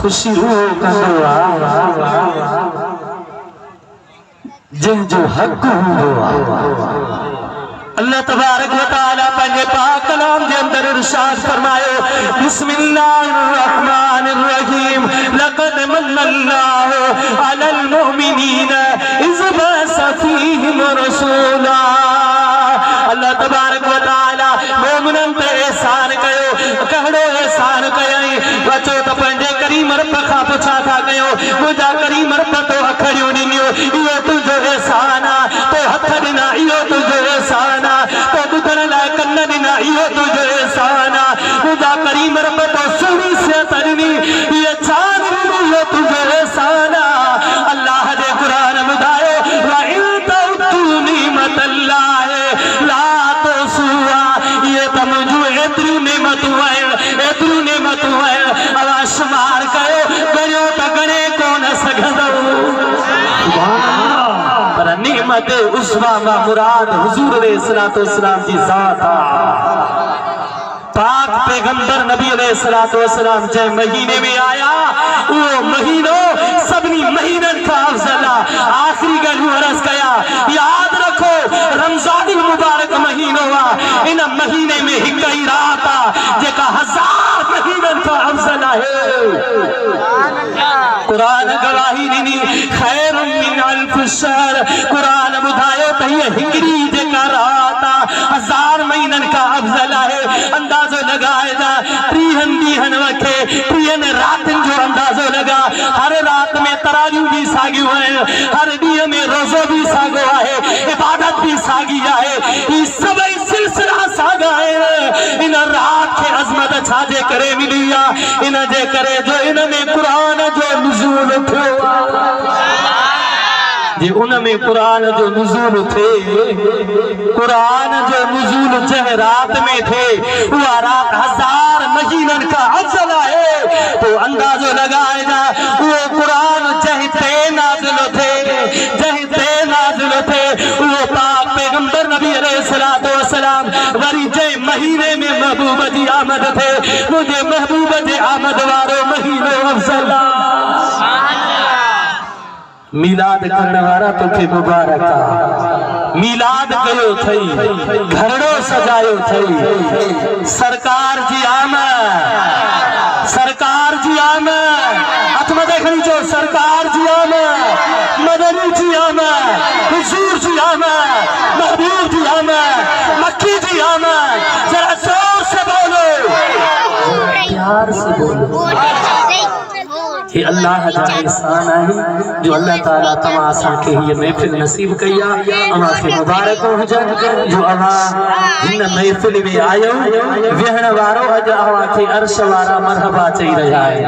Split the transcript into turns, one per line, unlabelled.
खुशी रूह कंदो जिन जो हक हूंदो अल्लाह तबारक व तआला पंहिंजे पाक कलाम जे अंदर इरशाद फरमायो बिस्मिल्लाहिर्रहमानिर्रहीम लक़द मन्नल्लाहु अलल मुमिनीना इज़ बअस फीहिम रसूला। अल्लाह तबारक व तआला मोमिनन ते एहसान कयो कहड़ो एहसान कयई बचो त पंहिंजे करीम रब खां पुछा था कयो मुंहिंजा करीम रब तो अखड़ियूं ॾिनियूं इहो तुंहिंजो एहसान आहे तो हथ ॾिना इहो तुंहिंजो एहसान आहे तो ॿुधण लाइ कन ॾिना इहो तुंहिंजो एहसान आहे मुंहिंजा करीम रब तो सुहिणी सिहत ॾिनी इहे छा ॾिनी इहो तुंहिंजो एहसान आहे। अल्लाह जे क़ुरान ॿुधायो वइन तउद्दू निअमतल्लाहि ला तुहसूहा इहे त मुंहिंजूं एतिरियूं नेमतूं आहिनि एतिरियूं नेमतूं आहिनि अवां शुमार कयो ॻणियो त ॻणे कोन सघंदव। पर नेमत उस्मा मां मुराद हुजूर अलैहिस्सलातु वस्सलाम जी ज़ात पाक पैगंबर नबी अलैहिस्सलातु वस्सलाम जे महीने में आया वो महीनो सभी महीनन का अफजल आखिरी गलू अर्ज कया याद रखो रमजान मुबारक महीनो इन महीने में एक ही रात जेका 1000 महीनन का अफजल है। कुरान गवाही ॾिनी खैर मिन अल्फ शहर कुरान ॿुधायो त हीअ हिकिड़ी जेका रात 1000 महीनन का अफजल है। अंदाज़ो लगाएगा 30 ॾींहंनि वखे 30 रातिन जो अंदाज़ो लगा हर रात में तरावियूं भी सागियूं आहिनि हर ॾींहं में रोज़ो भी सागो आहे इबादत भी सागी आहे ही सभई सिलसिला सागा आहिनि। इन रात खे अज़मत छाजे करे मिली आहे इन जे करे जो इन में क़ुरान जो नुज़ूल थियो जे उन में कुरान जो नुज़ूल थे कुरान जो नुज़ूल जह रात में थे वह रात 1000 महीनन का अफजल है। तो अंदाजो लगाएगा वो कुरान जह ते नाज़िल थे वो पाक पैगंबर नबी अलैहिस्सलातु वस्सलाम वरी जय महीने में महबूब जी आमद थे मुझे महबूब जे आमद वारो महीनो अफजल मिलाद करने वाला तोखे मुबारक मिलाद कयो थई घरड़ो सजायो थई सरकार जी आमद हथ में देखनी जो सरकार जी आमद मदनी जी आमद हुजूर जी आमद महबूब जी आमद मक्की जी आमद जरा जोर से बोलो प्यार से बोलो ये अल्लाह जा एहसान है जो अल्लाह ताला तमा असा के ये महफिल नसीब कया अमा के मुबारक हुजन जो अवा इन महफिल में आयो वेहण वारो अज अवा के अर्श वारा मरहबा चई रहा है।